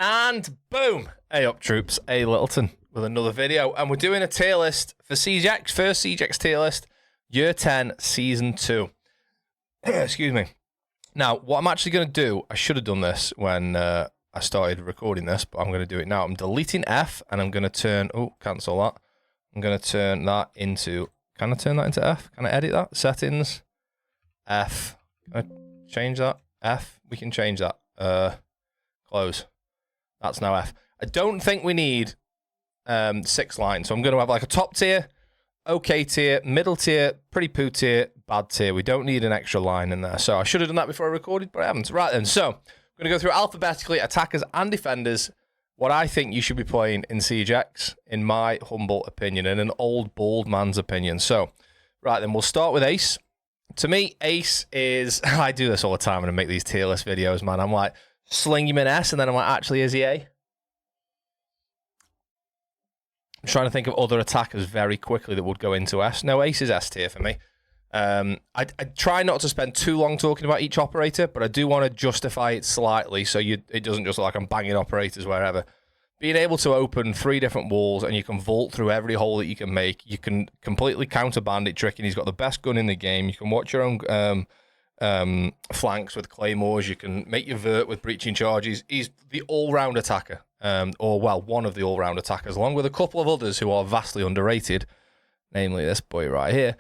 And boom! A up, troops. A Littleton with another video. And we're doing a tier list for Siege X. First Siege X tier list. Year 10, Season 2. Excuse me. Now, what I'm actually going to do, I should have done this when I started recording this, but I'm going to do it now. I'm deleting F, and I'm going to turn... Oh, cancel that. I'm going to turn that into... Can I turn that into F? Can I edit that? Settings. F. Can I change that? F. We can change that. Close. That's now F. I don't think we need 6 lines. So I'm going to have like a top tier, okay tier, middle tier, pretty poo tier, bad tier. We don't need an extra line in there. So I should have done that before I recorded, but I haven't. Right then. So I'm going to go through alphabetically attackers and defenders. What I think you should be playing in Siege X, in my humble opinion, and an old bald man's opinion. So, right then, we'll start with Ace. To me, Ace is... I do this all the time when I make these tier list videos, man. I'm like, sling him in S, and then I'm like, actually, is he A? I'm trying to think of other attackers very quickly that would go into S. No, Ace is S tier for me. I try not to spend too long talking about each operator, but I do want to justify it slightly so it doesn't just look like I'm banging operators wherever. Being able to open 3 different walls and you can vault through every hole that you can make. You can completely counter bandit trick, and he's got the best gun in the game. You can watch your own flanks with claymores. You can make your vert with breaching charges. He's the all-round attacker, or well, one of the all-round attackers, along with a couple of others who are vastly underrated, namely this boy right here.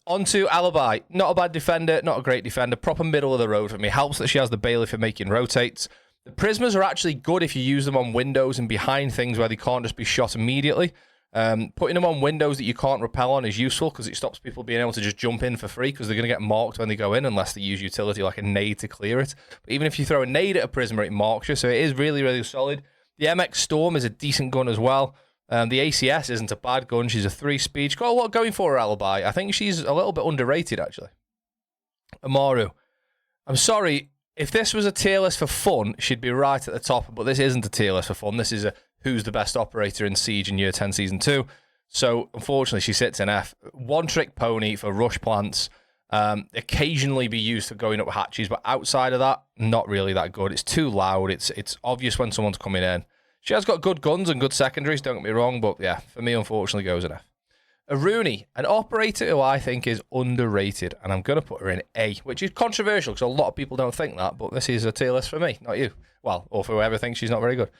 Onto Alibi. Not a bad defender, not a great defender. Proper middle of the road for me. Helps that she has the bailiff for making rotates. The prismers are actually good if you use them on windows and behind things where they can't just be shot immediately. Putting them on windows that you can't repel on is useful because it stops people being able to just jump in for free because they're going to get marked when they go in unless they use utility like a nade to clear it. But even if you throw a nade at a prismer, it marks you, so it is really, really solid. The MX Storm is a decent gun as well. The ACS isn't a bad gun. She's a 3-speed. She's got a lot going for her, Alibi. I think she's a little bit underrated, actually. Amaru. I'm sorry. If this was a tier list for fun, she'd be right at the top, but this isn't a tier list for fun. This is a who's the best operator in Siege in Year 10 Season 2. So, unfortunately, she sits in F. One-trick pony for rush plants. Occasionally be used for going up hatches, but outside of that, not really that good. It's too loud. It's obvious when someone's coming in. She has got good guns and good secondaries, don't get me wrong, but yeah, for me, unfortunately, goes in F. Aruni, an operator who I think is underrated, and I'm going to put her in A, which is controversial because a lot of people don't think that, but this is a tier list for me, not you. Well, or for whoever thinks she's not very good.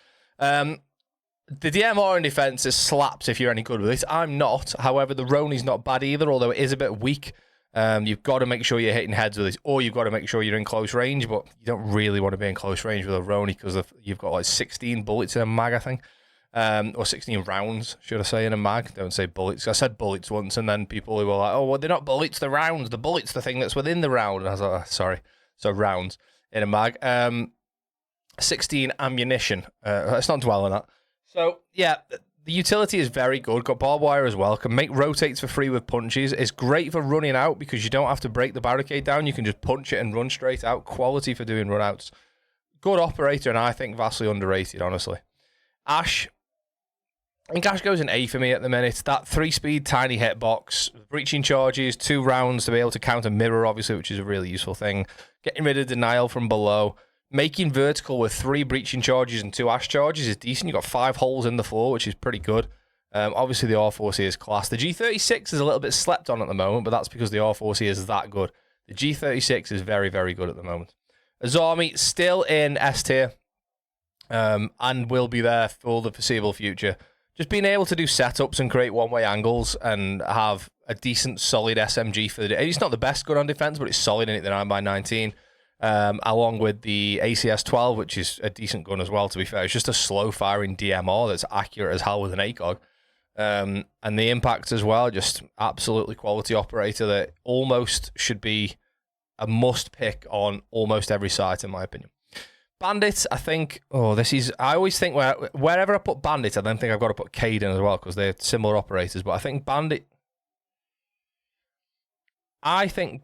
The DMR in defense is slaps if you're any good with it. I'm not. However, the Roni's not bad either, although it is a bit weak. You've got to make sure you're hitting heads with it, or you've got to make sure you're in close range, but you don't really want to be in close range with a Roni because you've got like 16 bullets in a mag, I think. Or 16 rounds, should I say, in a mag. Don't say bullets. I said bullets once, and then people who were like, oh, well, they're not bullets, they're rounds. The bullet's the thing that's within the round. And I was like, oh, sorry. So rounds in a mag. 16 ammunition. Let's not dwell on that. So, yeah, the utility is very good. Got barbed wire as well. Can make rotates for free with punches. It's great for running out because you don't have to break the barricade down. You can just punch it and run straight out. Quality for doing runouts. Good operator, and I think vastly underrated, honestly. Ash. I think Ash goes in A for me at the minute. That 3-speed tiny hitbox, breaching charges, 2 rounds to be able to counter mirror, obviously, which is a really useful thing. Getting rid of denial from below. Making vertical with 3 breaching charges and 2 Ash charges is decent. You've got 5 holes in the floor, which is pretty good. Obviously, the R4C is class. The G36 is a little bit slept on at the moment, but that's because the R4C is that good. The G36 is very, very good at the moment. Azami, still in S tier, and will be there for the foreseeable future. Just being able to do setups and create one-way angles and have a decent, solid SMG for the day. It's not the best gun on defense, but it's solid in it, the 9x19. Along with the ACS-12, which is a decent gun as well, to be fair. It's just a slow-firing DMR that's accurate as hell with an ACOG. And the impact as well, just absolutely quality operator that almost should be a must-pick on almost every site, in my opinion. Bandit, I think... I always think wherever I put Bandit, I then think I've got to put Cade in as well, because they're similar operators. But I think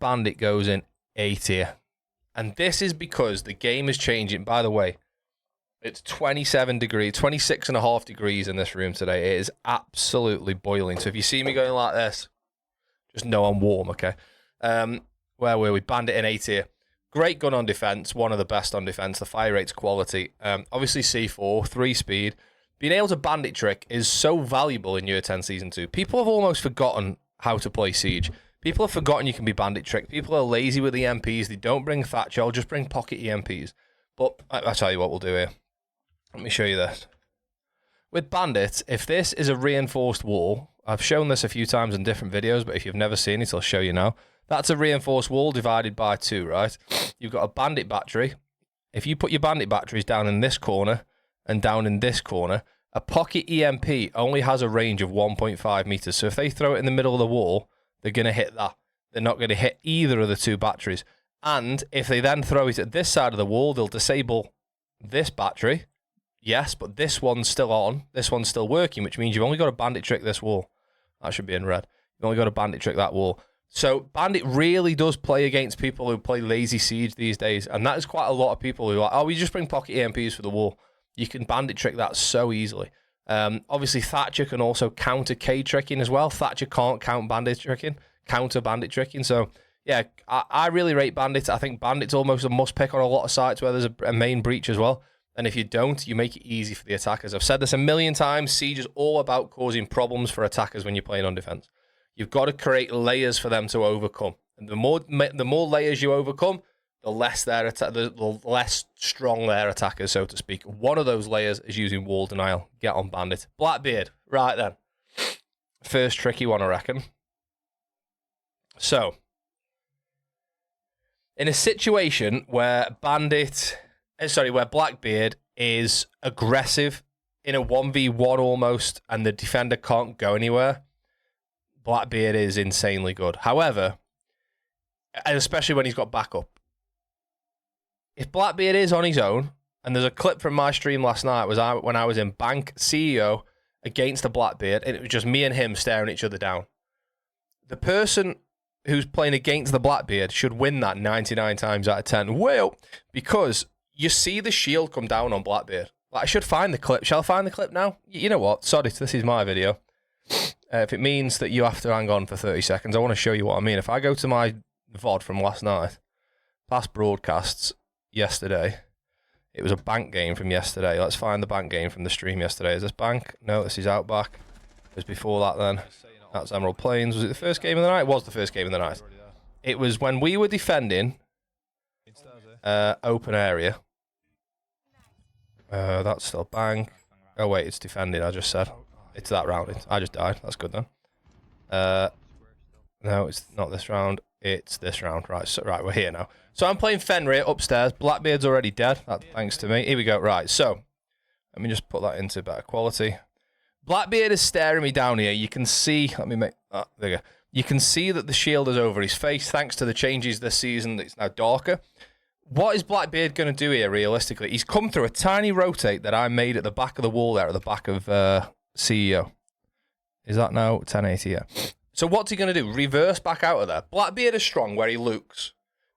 Bandit goes in A tier. And this is because the game is changing. By the way, it's 27 degrees, 26.5 degrees in this room today. It is absolutely boiling. So if you see me going like this, just know I'm warm, okay? Where were we? Bandit in A tier. Great gun on defense, one of the best on defense. The fire rate's quality. Obviously C4, 3 speed. Being able to bandit trick is so valuable in Year 10 Season 2. People have almost forgotten how to play Siege. People have forgotten you can be bandit trick. People are lazy with EMPs. They don't bring Thatcher. I'll just bring pocket EMPs. But I'll tell you what we'll do here. Let me show you this. With bandits, if this is a reinforced wall, I've shown this a few times in different videos, but if you've never seen it, I'll show you now. That's a reinforced wall divided by 2, right? You've got a bandit battery. If you put your bandit batteries down in this corner and down in this corner, a pocket EMP only has a range of 1.5 meters. So if they throw it in the middle of the wall, they're going to hit that. They're not going to hit either of the 2 batteries. And if they then throw it at this side of the wall, they'll disable this battery. Yes, but this one's still on. This one's still working, which means you've only got to bandit trick this wall. That should be in red. You've only got to bandit trick that wall. So bandit really does play against people who play lazy Siege these days. And that is quite a lot of people who are like, oh, we just bring pocket EMPs for the wall. You can bandit trick that so easily. Obviously, Thatcher can also counter K-tricking as well. Thatcher can't counter bandit tricking. So, yeah, I really rate bandits. I think bandit's almost a must-pick on a lot of sites where there's a main breach as well. And if you don't, you make it easy for the attackers. I've said this a million times. Siege is all about causing problems for attackers when you're playing on defense. You've got to create layers for them to overcome. And the more layers you overcome, the less less strong their attackers, so to speak. One of those layers is using wall denial. Get on bandit. Blackbeard. Right then. First tricky one, I reckon. So, in a situation where where Blackbeard is aggressive in a 1v1 almost, and the defender can't go anywhere, Blackbeard is insanely good. However, and especially when he's got backup, if Blackbeard is on his own, and there's a clip from my stream last night when I was in Bank CEO against a Blackbeard, and it was just me and him staring each other down. The person who's playing against the Blackbeard should win that 99 times out of 10. Well, because you see the shield come down on Blackbeard. Like, I should find the clip. Shall I find the clip now? You know what? Sorry, this is my video. If it means that you have to hang on for 30 seconds, I want to show you what I mean. If I go to my VOD from last night, past broadcasts yesterday, it was a Bank game from yesterday. Let's find the Bank game from the stream yesterday. Is this Bank? No, this is Outback. It was before that then. That's Emerald Plains. Was it the first game of the night? It was the first game of the night. It was when we were defending open area. That's still Bank. Oh wait, it's defending, I just said. It's that round. I just died. That's good then. No, it's not this round. It's this round. Right, so, right, we're here now. So I'm playing Fenrir upstairs. Blackbeard's already dead. Thanks to me. Here we go. Right, so let me just put that into better quality. Blackbeard is staring me down here. You can see, let me make, there you go. You can see that the shield is over his face thanks to the changes this season. It's now darker. What is Blackbeard going to do here, realistically? He's come through a tiny rotate that I made at the back of the wall there, at the back of CEO. Is that now 1080? Yeah. So what's he going to do? Reverse back out of there. Blackbeard is strong where he looks.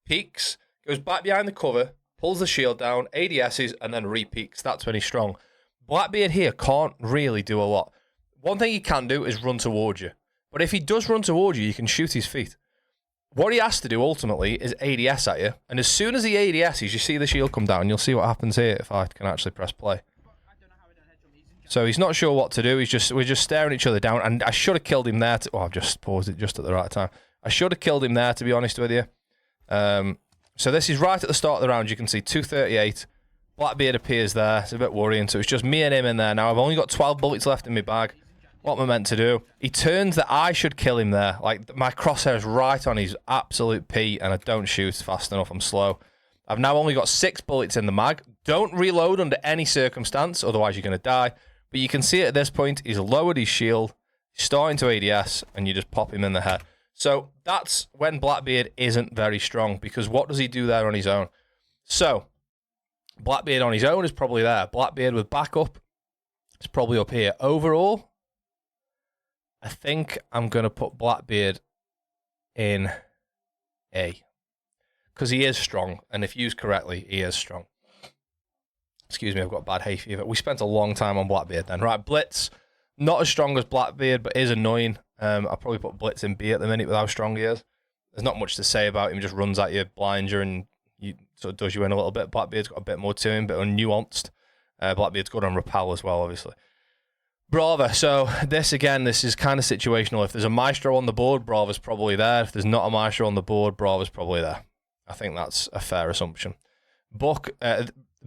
Peeks, goes back behind the cover, pulls the shield down, ADSs, and then re-peeks. That's when he's strong. Blackbeard here can't really do a lot. One thing he can do is run towards you. But if he does run towards you, you can shoot his feet. What he has to do ultimately is ADS at you. And as soon as he ADSs, you see the shield come down. You'll see what happens here if I can actually press play. So he's not sure what to do. We're just staring each other down. And I should have killed him there. I've just paused it just at the right time. I should have killed him there, to be honest with you. So this is right at the start of the round. You can see 238. Blackbeard appears there. It's a bit worrying. So it's just me and him in there now. I've only got 12 bullets left in my bag. What am I meant to do? He turns that I should kill him there. Like, my crosshair is right on his absolute P, and I don't shoot fast enough. I'm slow. I've now only got 6 bullets in the mag. Don't reload under any circumstance, otherwise you're going to die. But you can see at this point, he's lowered his shield, he's starting to ADS, and you just pop him in the head. So that's when Blackbeard isn't very strong, because what does he do there on his own? So, Blackbeard on his own is probably there. Blackbeard with backup is probably up here. Overall, I think I'm going to put Blackbeard in A. Because he is strong, and if used correctly, he is strong. Excuse me, I've got bad hay fever. We spent a long time on Blackbeard then. Right, Blitz, not as strong as Blackbeard, but is annoying. I'll probably put Blitz in B at the minute with how strong he is. There's not much to say about him. He just runs at you, blinds you, and sort of does you in a little bit. Blackbeard's got a bit more to him, a bit unnuanced. Blackbeard's good on repel as well, obviously. Brava. So this is kind of situational. If there's a Maestro on the board, Brava's probably there. If there's not a Maestro on the board, Brava's probably there. I think that's a fair assumption. Buck,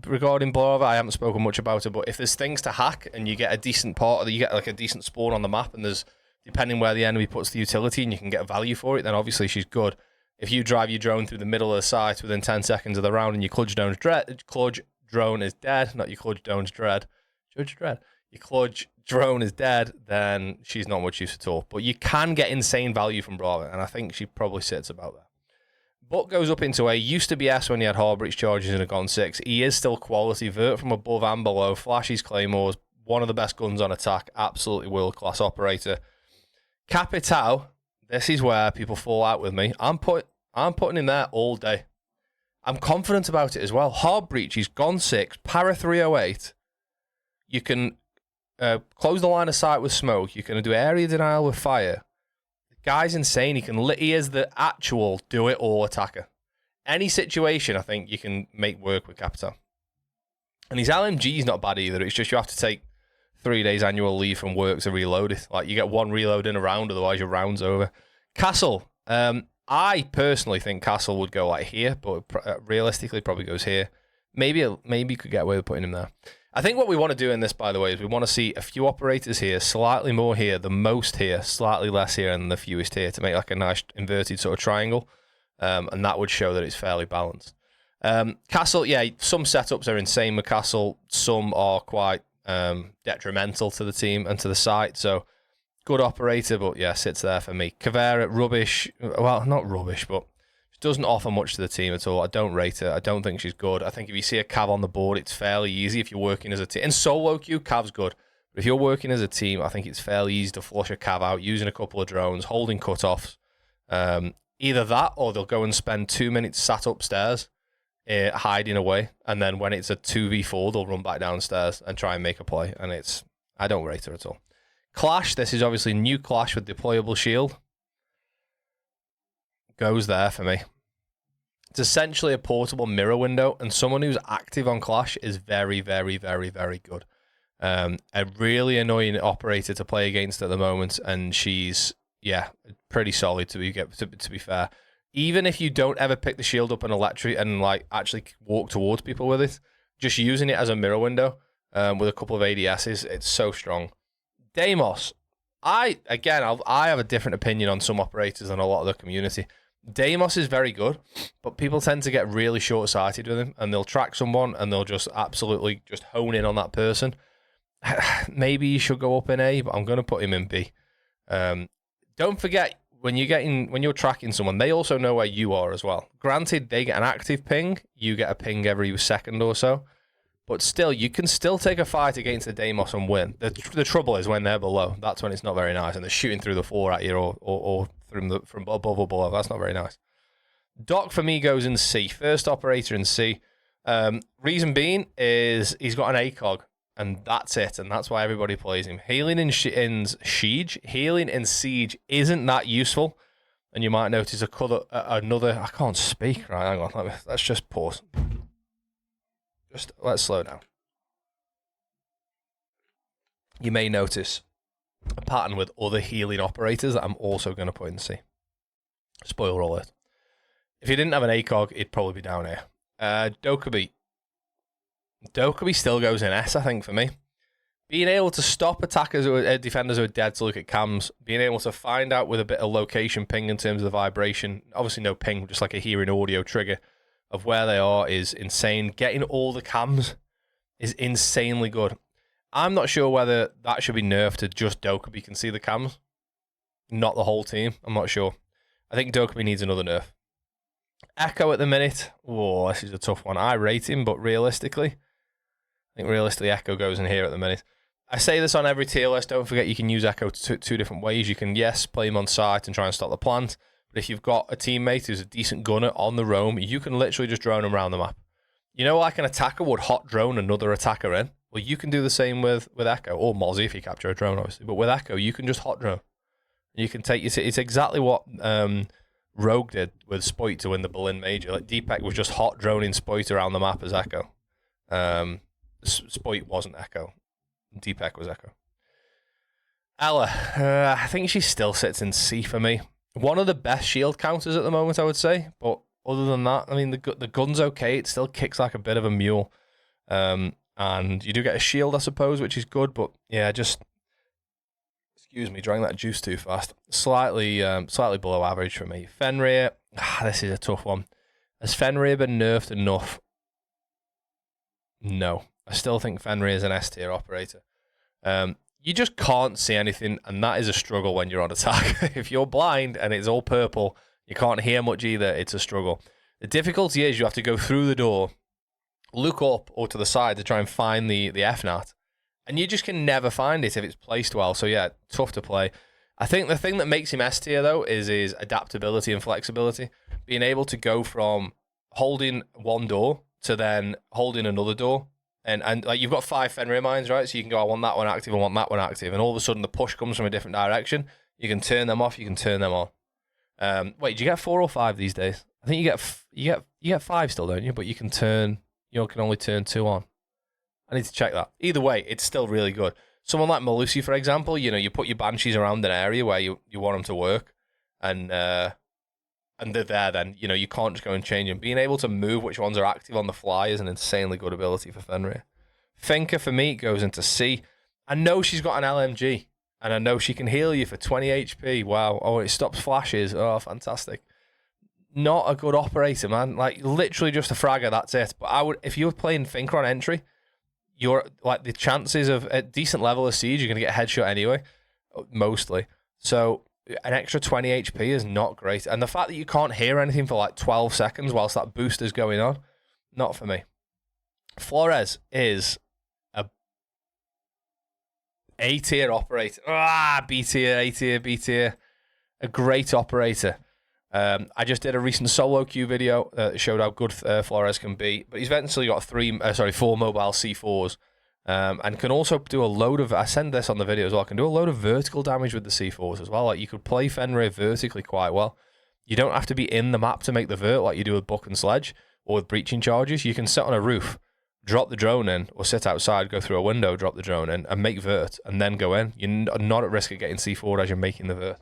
regarding Brava, I haven't spoken much about it, but if there's things to hack and you get a decent part, or you get like a decent spawn on the map, and there's, depending where the enemy puts the utility, and you can get value for it, then obviously she's good. If you drive your drone through the middle of the site within 10 seconds of the round and your Kludge drone is dead, not your Kludge drone's dread. Judge Dredd. Your Kludge drone is dead, then she's not much use at all. But you can get insane value from Brava, and I think she probably sits about there. Buck goes up into A. Used to be S when he had hard breach charges in a Gon 6. He is still quality. Vert from above and below. Flashes claymores. One of the best guns on attack. Absolutely world-class operator. Capitao. This is where people fall out with me. I'm putting him there all day. I'm confident about it as well. Hard breach. He's Gon 6. Para 308. You can close the line of sight with smoke. You can do area denial with fire. Guy's insane. He is the actual do-it-all attacker. Any situation, I think, you can make work with Capital. And his LMG is not bad either. It's just you have to take 3 days annual leave from work to reload it. Like, you get one reload in a round, otherwise your round's over. Castle. I personally think Castle would go like here, but realistically probably goes here. Maybe you could get away with putting him there. I think what we want to do in this, by the way, is we want to see a few operators here, slightly more here, the most here, slightly less here, and the fewest here to make like a nice inverted sort of triangle. And that would show that it's fairly balanced. Castle, yeah, some setups are insane with Castle. Some are quite detrimental to the team and to the site. So, good operator, but yeah, sits there for me. Caveira, rubbish. Well, not rubbish, but doesn't offer much to the team at all. I don't rate her. I don't think she's good. I think if you see a Cav on the board, it's fairly easy if you're working as a team. In solo queue, Cav's good. But if you're working as a team, I think it's fairly easy to flush a Cav out using a couple of drones, holding cutoffs. Either that, or they'll go and spend 2 minutes sat upstairs, hiding away, and then when it's a 2v4, they'll run back downstairs and try and make a play. And I don't rate her at all. Clash, this is obviously new Clash with deployable shield. Goes there for me. It's essentially a portable mirror window, and someone who's active on Clash is very, very, very, very good. A really annoying operator to play against at the moment, and she's, yeah, pretty solid to be fair. Even if you don't ever pick the shield up and like actually walk towards people with it, just using it as a mirror window with a couple of ADSs, it's so strong. Deimos, I have a different opinion on some operators than a lot of the community. Deimos is very good, but people tend to get really short-sighted with him, and they'll track someone and they'll just absolutely just hone in on that person. Maybe you should go up in A, but I'm going to put him in B. Don't forget, when you're tracking someone, they also know where you are as well. Granted, they get an active ping, you get a ping every second or so, but still, you can still take a fight against the Deimos and win. The trouble is when they're below. That's when it's not very nice, and they're shooting through the floor at you or from above or below. That's not very nice. Doc for me goes in C. First operator in C. Reason being is he's got an ACOG, and that's it, and that's why everybody plays him. Healing in Siege isn't that useful, and you might notice another. I can't speak. Right, hang on. Let's just pause. Let's slow down. You may notice a pattern with other healing operators that I'm also going to put in C. Spoiler alert. If he didn't have an ACOG, he'd probably be down here. Dokkaebi. Dokkaebi still goes in S, I think, for me. Being able to stop attackers or defenders who are dead to look at cams, being able to find out with a bit of location ping in terms of the vibration, obviously no ping, just like a hearing audio trigger of where they are is insane. Getting all the cams is insanely good. I'm not sure whether that should be nerfed to just Dokkaebi. You can see the cams, not the whole team. I'm not sure. I think Dokkaebi needs another nerf. Echo at the minute. Oh, this is a tough one. I rate him, but realistically, Echo goes in here at the minute. I say this on every tier list. Don't forget you can use Echo two different ways. You can, yes, play him on site and try and stop the plant. But if you've got a teammate who's a decent gunner on the roam, you can literally just drone him around the map. You know, like an attacker would hot drone another attacker in? Well, you can do the same with Echo, or Mozzie if you capture a drone, obviously. But with Echo, you can just hot drone. You can take it's exactly what Rogue did with Spoit to win the Berlin Major. Like Deepak was just hot droning Spoit around the map as Echo. Spoit wasn't Echo. Deepak was Echo. Ella, I think she still sits in C for me. One of the best shield counters at the moment, I would say. But other than that, I mean, the gun's okay. It still kicks like a bit of a mule. And you do get a shield, I suppose, which is good. But yeah, just... Excuse me, drank that juice too fast. Slightly below average for me. Fenrir, this is a tough one. Has Fenrir been nerfed enough? No. I still think Fenrir is an S tier operator. You just can't see anything, and that is a struggle when you're on attack. If you're blind and it's all purple, you can't hear much either, it's a struggle. The difficulty is you have to go through the door, look up or to the side to try and find the FNAT. And you just can never find it if it's placed well. So yeah, tough to play. I think the thing that makes him S tier though is his adaptability and flexibility. Being able to go from holding one door to then holding another door. And like you've got 5 Fenrir mines, right? So you can go, I want that one active, I want that one active. And all of a sudden the push comes from a different direction. You can turn them off, you can turn them on. Wait, do you get 4 or 5 these days? I think you get 5 still, don't you? But you can only turn 2 on. I need to check that. Either way, it's still really good. Someone like Malusi, for example, you put your Banshees around an area where you want them to work, and they're there then. You can't just go and change them. Being able to move which ones are active on the fly is an insanely good ability for Fenrir. Finka, for me, goes into C. I know she's got an LMG, and I know she can heal you for 20 HP. Wow. Oh, it stops flashes. Oh, fantastic. Not a good operator, man. Like, literally just a fragger, that's it. But if you were playing Finka on entry, you're like the chances of a decent level of siege, you're going to get a headshot anyway, mostly. So an extra 20 HP is not great. And the fact that you can't hear anything for like 12 seconds whilst that boost is going on, not for me. Flores is a A-tier operator. B-tier, A-tier, B-tier. A great operator. I just did a recent solo queue video that showed how good Flores can be, but he's eventually got 4 mobile C4s, and can also do a load of, I send this on the video as well, can do a load of vertical damage with the C4s as well. Like, you could play Fenrir vertically quite well. You don't have to be in the map to make the vert like you do with Buck and Sledge or with breaching charges. You can sit on a roof, drop the drone in, or sit outside, go through a window, drop the drone in, and make vert, and then go in. You're not at risk of getting C4'd as you're making the vert.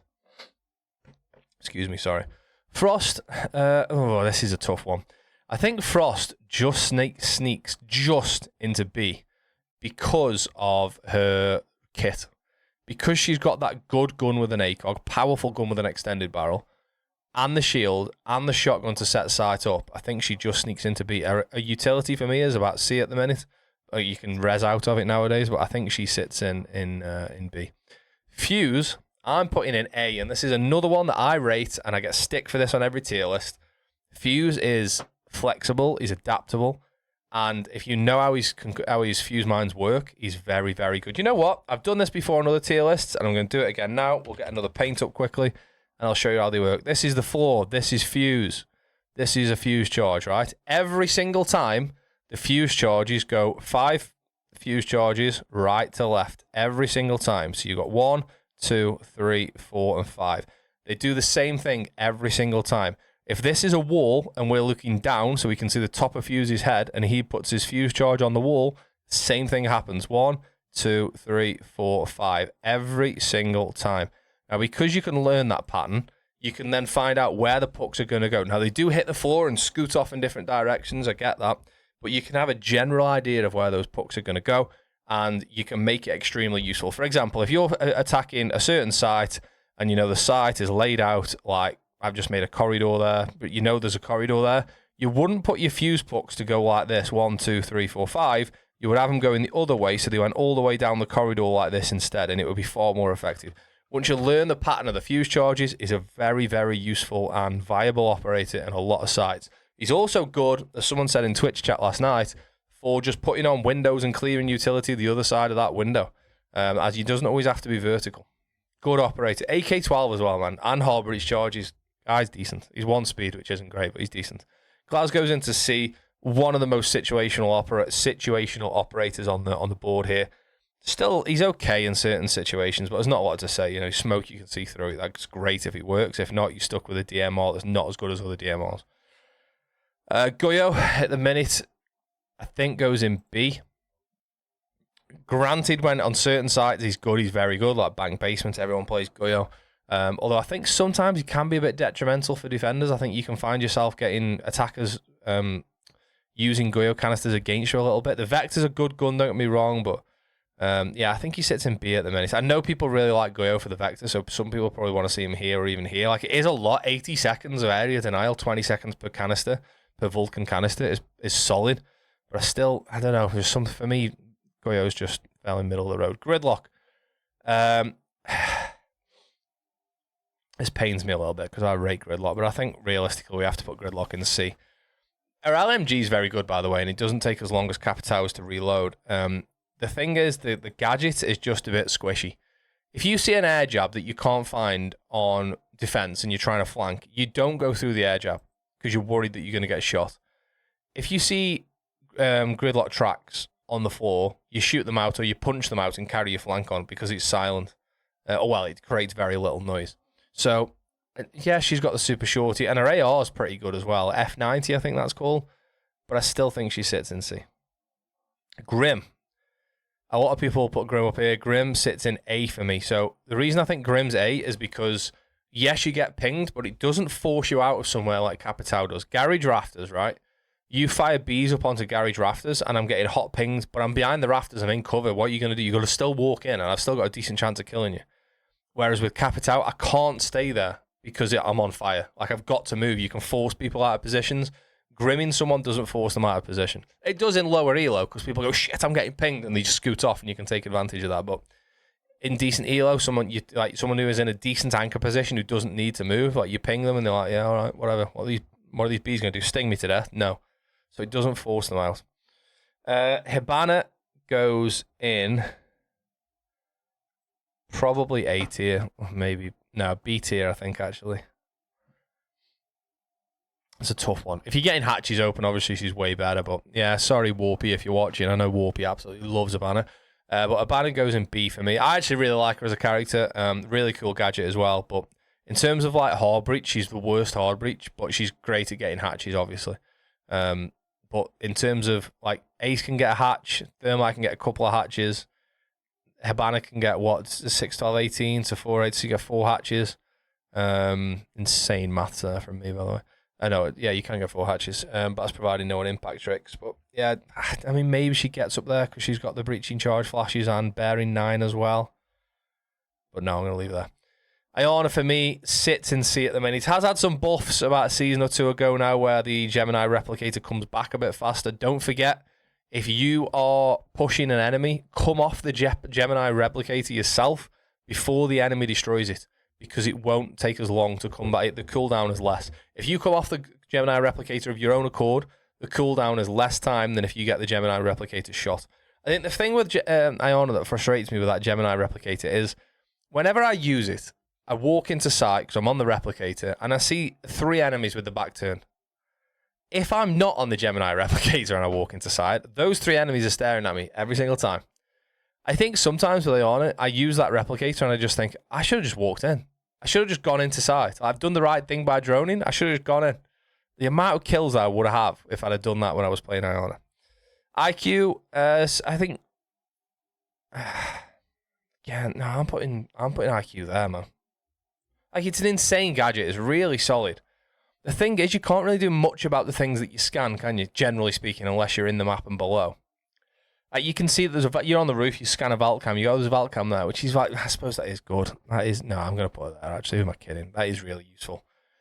Excuse me, sorry. Frost, this is a tough one. I think Frost just sneaks just into B because of her kit. Because she's got that good gun with an ACOG, powerful gun with an extended barrel, and the shield, and the shotgun to set sight up, I think she just sneaks into B. A utility for me is about C at the minute. You can res out of it nowadays, but I think she sits in B. Fuse, I'm putting in A, and this is another one that I rate, and I get stick for this on every tier list. Fuse is flexible, he's adaptable, and if you know how his fuse mines work, he's very, very good. You know what? I've done this before on other tier lists, and I'm going to do it again now. We'll get another paint up quickly, and I'll show you how they work. This is the floor. This is fuse. This is a fuse charge, right? Every single time, the fuse charges go 5 fuse charges right to left. Every single time. So you've got 1, 2, 3, 4, and 5. They do the same thing every single time. If this is a wall and we're looking down so we can see the top of Fuse's head and he puts his fuse charge on the wall, same thing happens. 1, 2, 3, 4, 5. Every single time. Now, because you can learn that pattern, you can then find out where the pucks are going to go. Now, they do hit the floor and scoot off in different directions. I get that. But you can have a general idea of where those pucks are going to go, and you can make it extremely useful. For example, if you're attacking a certain site and the site is laid out like I've just made a corridor there, but there's a corridor there, you wouldn't put your fuse pucks to go like this, 1, 2, 3, 4, 5. You would have them going the other way, so they went all the way down the corridor like this instead, and it would be far more effective. Once you learn the pattern of the fuse charges, he's a very, very useful and viable operator in a lot of sites. He's also good, as someone said in Twitch chat last night, for just putting on windows and clearing utility the other side of that window, as he doesn't always have to be vertical. Good operator. AK-12 as well, man. And Harbour, his charges. Guy's decent. He's 1 speed, which isn't great, but he's decent. Glasgow's into C. One of the most situational operators on the board here. Still, he's okay in certain situations, but there's not a lot to say. You know, smoke you can see through it. That's great if it works. If not, you're stuck with a DMR that's not as good as other DMRs. Goyo, at the minute, I think goes in B. Granted, when on certain sites he's good, he's very good, like Bank Basement, everyone plays Goyo. Although I think sometimes he can be a bit detrimental for defenders. I think you can find yourself getting attackers using Goyo canisters against you a little bit. The Vector's a good gun, don't get me wrong, but yeah, I think he sits in B at the minute. I know people really like Goyo for the Vector, so some people probably want to see him here or even here. Like, it is a lot. 80 seconds of area denial, 20 seconds per canister, per Vulcan canister is solid. But I don't know. There's something for me. Goyo's just fell in the middle of the road. Gridlock. This pains me a little bit because I rate Gridlock, but I think realistically we have to put Gridlock in C. Our LMG is very good, by the way, and it doesn't take as long as Capitão's to reload. The thing is, the gadget is just a bit squishy. If you see an air jab that you can't find on defense and you're trying to flank, you don't go through the air jab because you're worried that you're going to get shot. If you see Gridlock tracks on the floor, you shoot them out or you punch them out and carry your flank on because it's silent. Well, it creates very little noise. So, yeah, she's got the super shorty, and her AR is pretty good as well. F90, I think that's called. But I still think she sits in C. Grim. A lot of people put Grim up here. Grim sits in A for me. So the reason I think Grim's A is because, yes, you get pinged, but it doesn't force you out of somewhere like Capitão does. Garage rafters, right? You fire bees up onto garage rafters, and I'm getting hot pings, but I'm behind the rafters, I'm in cover. What are you going to do? You're going to still walk in, and I've still got a decent chance of killing you. Whereas with Capitão, I can't stay there because I'm on fire. Like, I've got to move. You can force people out of positions. Grimming someone doesn't force them out of position. It does in lower elo because people go, shit, I'm getting pinged, and they just scoot off, and you can take advantage of that. But in decent elo, someone who is in a decent anchor position who doesn't need to move, like, you ping them, and they're like, yeah, all right, whatever. What are these bees going to do? Sting me to death? No. So it doesn't force them out. Hibana goes in probably A tier, or maybe, no, B tier, I think, actually. It's a tough one. If you're getting hatches open, obviously she's way better. But yeah, sorry, Warpy, if you're watching. I know Warpy absolutely loves Hibana. But Hibana goes in B for me. I actually really like her as a character. Really cool gadget as well. But in terms of like hard breach, she's the worst hard breach. But she's great at getting hatches, obviously. But in terms of like Ace can get a hatch, Thermite can get a couple of hatches. Hibana can get what? 6, 12, 18 to 4, 8, so you get 4 hatches. Insane maths there from me, by the way. I know, yeah, you can get 4 hatches, but that's providing no one impact tricks. But yeah, I mean, maybe she gets up there because she's got the breaching charge flashes and bearing 9 as well. But no, I'm going to leave it there. Iona, for me, sits in C at the minute. It has had some buffs about a season or two ago now where the Gemini replicator comes back a bit faster. Don't forget, if you are pushing an enemy, come off the Gemini replicator yourself before the enemy destroys it, because it won't take as long to come back. The cooldown is less. If you come off the Gemini replicator of your own accord, the cooldown is less time than if you get the Gemini replicator shot. I think the thing with Iona that frustrates me with that Gemini replicator is whenever I use it, I walk into sight because I'm on the replicator and I see 3 enemies with the back turn. If I'm not on the Gemini replicator and I walk into sight, those 3 enemies are staring at me every single time. I think sometimes with Iona, I use that replicator and I just think, I should have just walked in. I should have just gone into sight. I've done the right thing by droning. I should have just gone in. The amount of kills I would have if I'd have done that when I was playing Iona. IQ, I think... yeah, no, I'm putting IQ there, man. Like, it's an insane gadget. It's really solid. The thing is, you can't really do much about the things that you scan, can you? Generally speaking, unless you're in the map and below. Like, you can see that you're on the roof, you scan a vault cam, you go, there's a vault cam there, which is like, I suppose that is good. That is, no, I'm going to put it there, actually. Who am I kidding? That is really useful.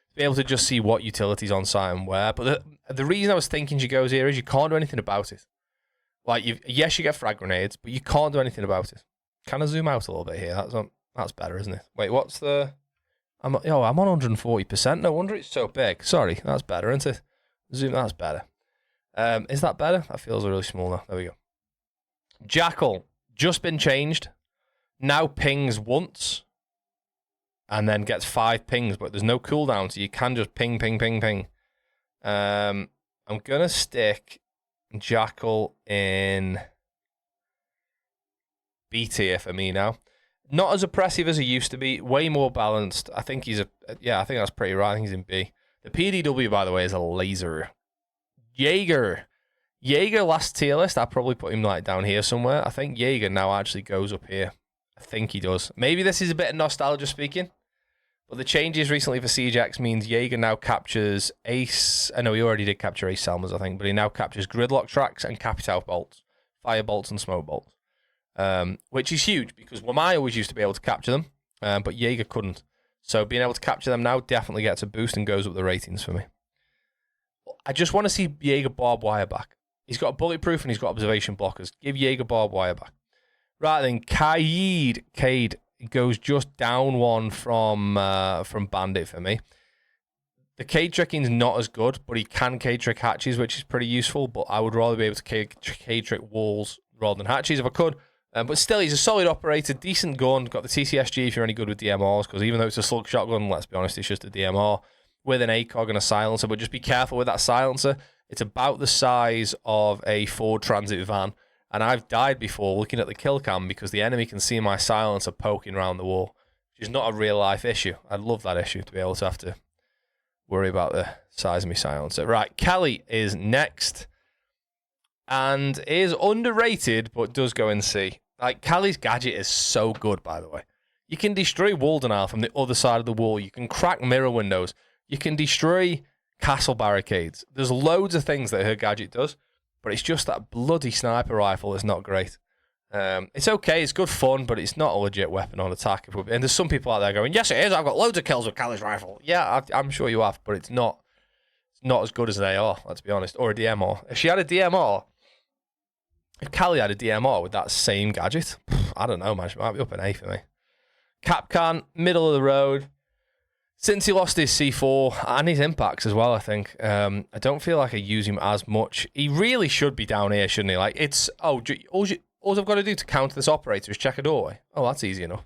To be able to just see what utilities on site and where. But the reason I was thinking she goes here is you can't do anything about it. Like, yes, you get frag grenades, but you can't do anything about it. Can I zoom out a little bit here? That's better, isn't it? Wait, what's the... I'm on 140%. No wonder it's so big. Sorry, that's better, isn't it? Zoom, that's better. Is that better? That feels really small now. There we go. Jackal, just been changed. Now pings once, and then gets 5 pings, but there's no cooldown, so you can just ping, ping, ping, ping. I'm gonna stick Jackal in B tier for me now. Not as oppressive as he used to be. Way more balanced. I think I think that's pretty right. I think he's in B. The PDW, by the way, is a laser. Jaeger last tier list. I'd probably put him like down here somewhere. I think Jaeger now actually goes up here. I think he does. Maybe this is a bit of nostalgia speaking. But the changes recently for Siege X means Jaeger now captures Ace. I know he already did capture Ace Salmers, I think, but he now captures gridlock tracks and Capital bolts, fire bolts and smoke bolts, which is huge because Wamai always used to be able to capture them, but Jaeger couldn't. So being able to capture them now definitely gets a boost and goes up the ratings for me. I just want to see Jaeger barbed wire back. He's got bulletproof and he's got observation blockers. Give Jaeger barbed wire back. Right then, Cade goes just down one from Bandit for me. The Cade tricking's not as good, but he can Cade trick hatches, which is pretty useful, but I would rather be able to Cade trick walls rather than hatches if I could. But still, he's a solid operator, decent gun, got the TCSG if you're any good with DMRs, because even though it's a slug shotgun, let's be honest, it's just a DMR with an ACOG and a silencer, but just be careful with that silencer. It's about the size of a Ford Transit van. And I've died before looking at the kill cam because the enemy can see my silencer poking around the wall, which is not a real life issue. I'd love that issue to be able to have to worry about the size of my silencer. Right, Kelly is next and is underrated, but does go in C. Like, Kelly's gadget is so good, by the way. You can destroy wall denial from the other side of the wall. You can crack mirror windows. You can destroy castle barricades. There's loads of things that her gadget does. But it's just that bloody sniper rifle is not great. It's okay, it's good fun, but it's not a legit weapon on attack. And there's some people out there going, yes, it is, I've got loads of kills with Callie's rifle. Yeah, I'm sure you have, but it's not as good as an AR, let's be honest, or a DMR. If she had a DMR, if Callie had a DMR with that same gadget, I don't know, man, she might be up an A for me. Capcan, middle of the road. Since he lost his C4 and his impacts as well, I think, I don't feel like I use him as much. He really should be down here, shouldn't he? Like, it's, all I've got to do to counter this operator is check a doorway. Oh, that's easy enough.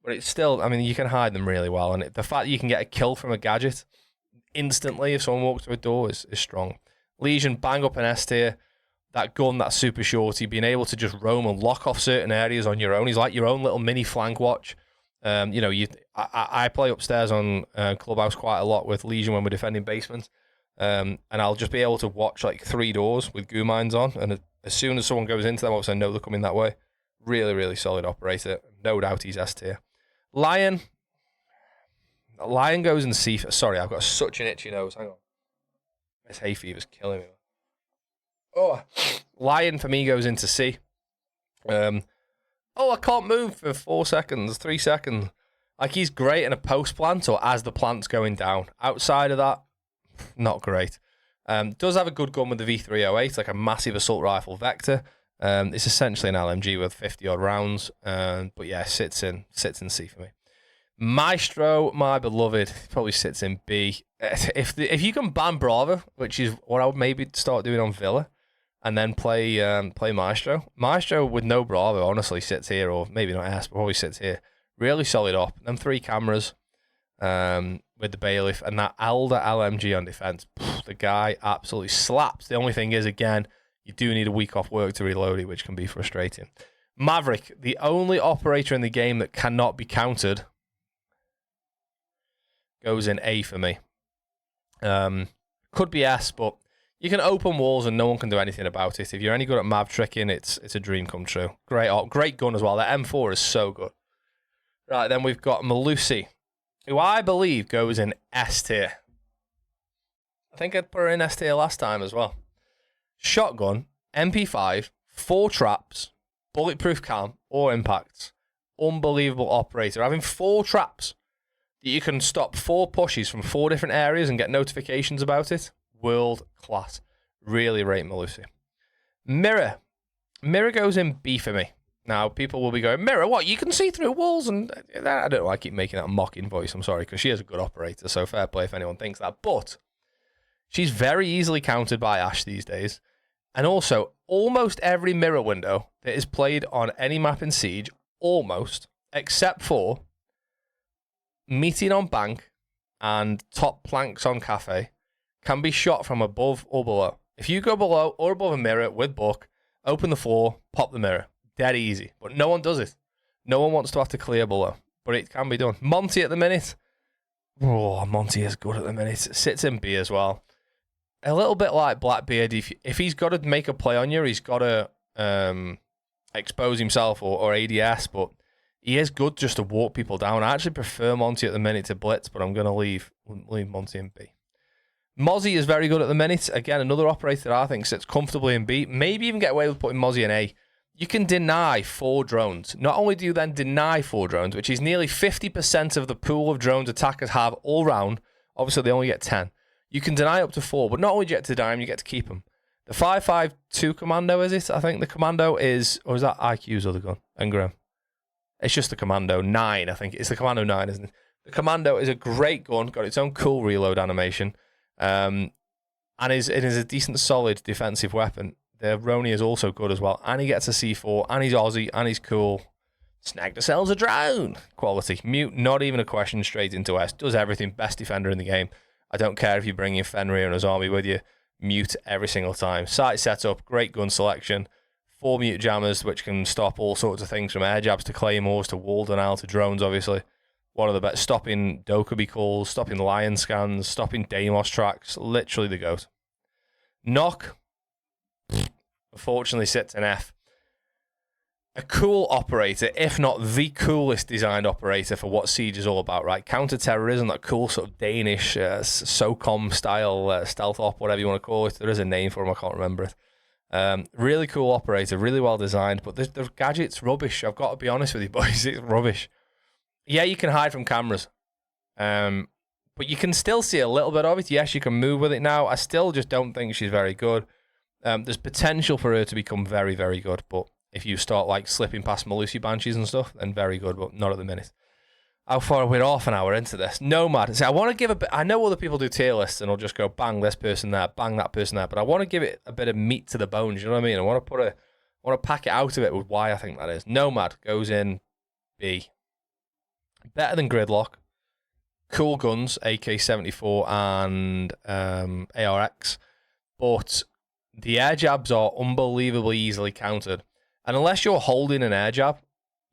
But it's still, I mean, you can hide them really well. And the fact that you can get a kill from a gadget instantly if someone walks through a door is strong. Legion, bang up an S tier. That gun, that super shorty, being able to just roam and lock off certain areas on your own. He's like your own little mini flank watch. I play upstairs on Clubhouse quite a lot with Legion when we're defending basements, and I'll just be able to watch like 3 doors with goo mines on, and as soon as someone goes into them, obviously I know they're coming that way. Really, really solid operator. No doubt he's S tier. Lion goes in C. Sorry, I've got such an itchy nose. Hang on. This hay fever's killing me. Oh, Lion for me goes into C. I can't move for 4 seconds, 3 seconds. Like, he's great in a post plant or as the plant's going down. Outside of that, not great. Does have a good gun with the V308, like a massive assault rifle Vector. It's essentially an LMG with 50-odd rounds. But yeah, sits in C for me. Maestro, my beloved, probably sits in B. If you can ban Bravo, which is what I would maybe start doing on Villa, and then play Maestro. Maestro with no Bravo honestly sits here, or maybe not S, but probably sits here. Really solid op. Them 3 cameras with the bailiff and that Alder LMG on defense. The guy absolutely slaps. The only thing is, again, you do need a week off work to reload it, which can be frustrating. Maverick, the only operator in the game that cannot be countered, goes in A for me. Could be S, but you can open walls and no one can do anything about it. If you're any good at Mav tricking, it's a dream come true. Great gun as well. That M4 is so good. Right, then we've got Malusi, who I believe goes in S tier. I think I'd put her in S tier last time as well. Shotgun, MP5, 4 traps, bulletproof cam, or impacts. Unbelievable operator. Having 4 traps that you can stop 4 pushes from 4 different areas and get notifications about it. World class. Really rate Malusi. Mirror goes in B for me. Now, people will be going, Mirror, what? You can see through walls? And I don't know. I keep making that mocking voice. I'm sorry, because she is a good operator, so fair play if anyone thinks that. But she's very easily countered by Ash these days. And also, almost every mirror window that is played on any map in Siege, almost, except for meeting on bank and top planks on cafe, can be shot from above or below. If you go below or above a mirror with Buck, open the floor, pop the mirror. Dead easy. But no one does it. No one wants to have to clear below. But it can be done. Monty at the minute. Oh, Monty is good at the minute. Sits in B as well. A little bit like Blackbeard. If he's got to make a play on you, he's got to expose himself or ADS. But he is good just to walk people down. I actually prefer Monty at the minute to Blitz, but I'm going to leave Monty in B. Mozzie is very good at the minute. Again, another operator that I think sits comfortably in B. Maybe even get away with putting Mozzie in A. You can deny 4 drones. Not only do you then deny 4 drones, which is nearly 50% of the pool of drones attackers have all round. Obviously, they only get 10. You can deny up to 4, but not only do you get to deny them, you get to keep them. The 5.52 commando, is it? I think the commando is, or is that IQ's other gun? Engram. It's just the commando 9, I think. It's the commando 9, isn't it? The commando is a great gun, got its own cool reload animation. And it is a decent, solid defensive weapon. The Roni is also good as well. And he gets a C4, and he's Aussie, and he's cool. Snag to sells a drone. Quality. Mute, not even a question, straight into S. Does everything. Best defender in the game. I don't care if you bring in Fenrir and his army with you. Mute every single time. Sight setup, great gun selection. 4 mute jammers, which can stop all sorts of things from air jabs to claymores to wall denial to drones, obviously. One of the best. Stopping Dokkaebi calls, stopping lion scans, stopping Deimos tracks. Literally the GOAT. Knock, unfortunately, sits in F. A cool operator, if not the coolest designed operator for what Siege is all about, right? Counter-terrorism, that cool sort of Danish SOCOM style stealth op, whatever you want to call it. There is a name for him, I can't remember it. Really cool operator, really well designed, but the gadget's rubbish. I've got to be honest with you, boys, it's rubbish. Yeah, you can hide from cameras, but you can still see a little bit of it. Yes, you can move with it now. I still just don't think she's very good. There's potential for her to become very, very good, but if you start like slipping past Malusi Banshees and stuff, then very good, but not at the minute. How far? We're half an hour into this. Nomad. See, I want to give a bit. I know other people do tier lists and I'll just go bang this person there, bang that person there, but I want to give it a bit of meat to the bones. You know what I mean? I want to pack it out of it with why I think that is. Nomad goes in B. Better than Gridlock. Cool guns, AK-74 and ARX, but the air jabs are unbelievably easily countered. And unless you're holding an air jab,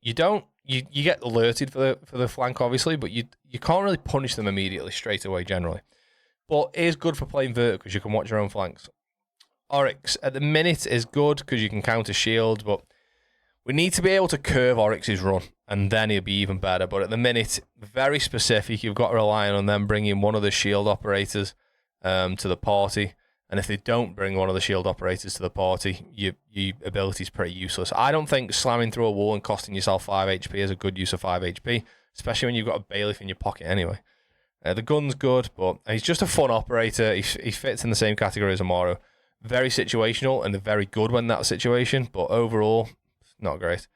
you get alerted for the flank, obviously, but you can't really punish them immediately straight away generally. But it is good for playing vertical because you can watch your own flanks. Oryx at the minute is good because you can counter shields, but we need to be able to curve Oryx's run, and then he'll be even better. But at the minute, very specific. You've got to rely on them bringing one of the shield operators to the party. And if they don't bring one of the shield operators to the party, your ability is pretty useless. I don't think slamming through a wall and costing yourself 5 HP is a good use of 5 HP, especially when you've got a bailiff in your pocket anyway. The gun's good, but he's just a fun operator. He fits in the same category as Amaro. Very situational and very good when that situation, but overall, not great.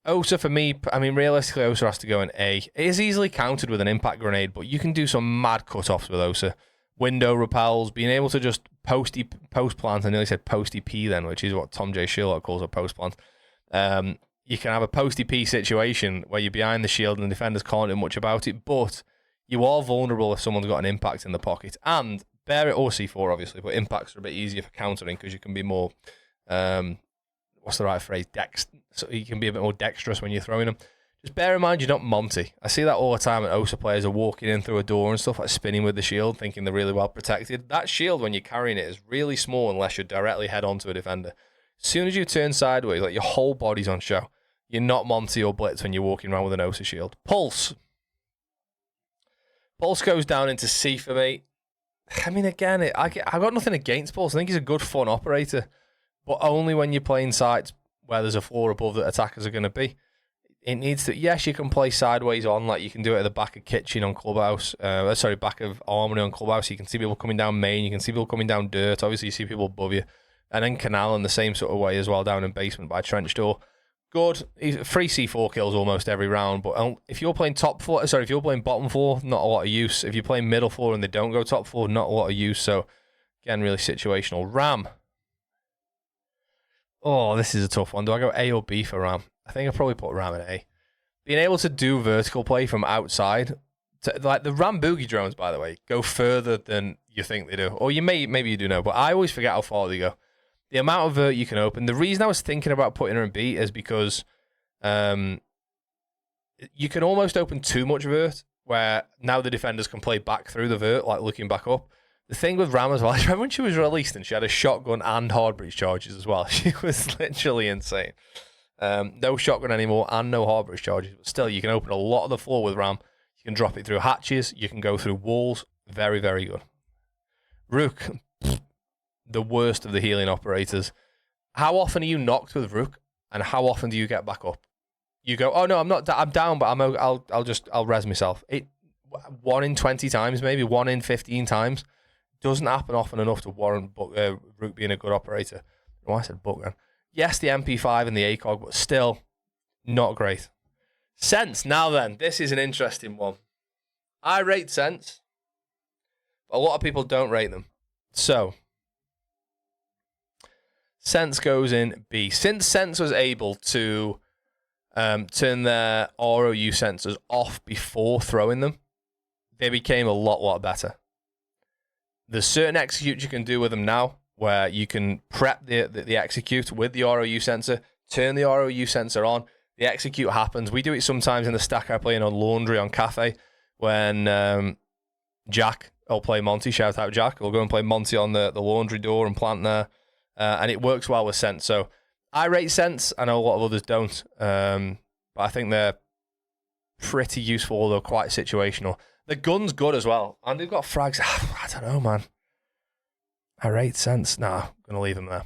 Osa, for me, I mean, realistically, Osa has to go in A. It is easily countered with an impact grenade, but you can do some mad cut-offs with Osa. Window repels, being able to just post-plant, I nearly said post-EP then, which is what Tom J. Sherlock calls a post-plant. You can have a post-EP situation where you're behind the shield and the defenders can't do much about it, but you are vulnerable if someone's got an impact in the pocket. And bear it, or C4 obviously, but impacts are a bit easier for countering because you can be more, what's the right phrase, so you can be a bit more dexterous when you're throwing them. Just bear in mind you're not Monty. I see that all the time when OSA players are walking in through a door and stuff, like spinning with the shield, thinking they're really well protected. That shield, when you're carrying it, is really small unless you're directly head on to a defender. As soon as you turn sideways, like your whole body's on show. You're not Monty or Blitz when you're walking around with an OSA shield. Pulse. Pulse goes down into C for me. I mean, again, I got nothing against Pulse. I think he's a good, fun operator, but only when you're playing sites where there's a floor above that attackers are going to be. It needs to, yes, you can play sideways on, like you can do it at the back of Kitchen on Clubhouse, back of Armory on Clubhouse. You can see people coming down main, you can see people coming down dirt, obviously you see people above you. And then Canal in the same sort of way as well, down in basement by Trench Door. Good, free C4 kills almost every round, but if you're playing if you're playing bottom floor, not a lot of use. If you're playing middle floor and they don't go top floor, not a lot of use. So, again, really situational. Ram. Oh, this is a tough one. Do I go A or B for Ram? I think I'll probably put Ram in A. Being able to do vertical play from outside, like the Ram Boogie drones, by the way, go further than you think they do. Or maybe you do know, but I always forget how far they go. The amount of vert you can open. The reason I was thinking about putting her in B is because you can almost open too much vert, where now the defenders can play back through the vert, like looking back up. The thing with Ram as well, I remember when she was released and she had a shotgun and hard breach charges as well. She was literally insane. No shotgun anymore and no hard breach charges, but still you can open a lot of the floor with Ram. You can drop it through hatches, you can go through walls. Very, very good. Rook, the worst of the healing operators. How often are you knocked with Rook, and how often do you get back up? You go, oh no, I'm not. I'm down, but I'll res myself. 1 in 20 times, maybe 1 in 15 times. Doesn't happen often enough to warrant Rook being a good operator. Oh, I said Buck then. Yes, the MP5 and the ACOG, but still not great. Sense. Now then, this is an interesting one. I rate Sense. A lot of people don't rate them. So, Sense goes in B. Since Sense was able to turn their ROU sensors off before throwing them, they became a lot better. There's certain executes you can do with them now, where you can prep the execute with the ROU sensor, turn the ROU sensor on, the execute happens. We do it sometimes in the stack I play in on Laundry on Cafe, when Jack will play Monty, shout out Jack, we'll go and play Monty on the Laundry door and plant there, and it works well with Sense. So I rate Sense, I know a lot of others don't, but I think they're pretty useful, although quite situational. The gun's good as well, and they've got frags. I don't know, man. I rate Sense. Nah, I'm going to leave them there.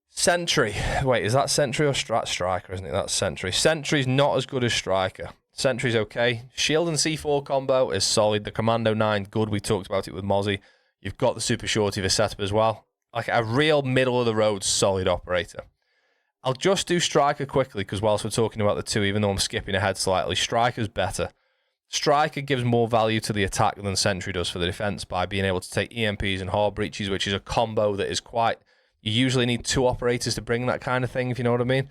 Sentry. Wait, is that Sentry or Striker, isn't it? That's Sentry. Sentry's not as good as Striker. Sentry's okay. Shield and C4 combo is solid. The Commando 9, good. We talked about it with Mozzie. You've got the Super Shorty for setup as well. Like a real middle-of-the-road solid operator. I'll just do Striker quickly, because whilst we're talking about the two, even though I'm skipping ahead slightly, Striker's better. Striker gives more value to the attack than Sentry does for the defense by being able to take EMPs and hard breaches, which is a combo that is quite... You usually need 2 operators to bring that kind of thing, if you know what I mean.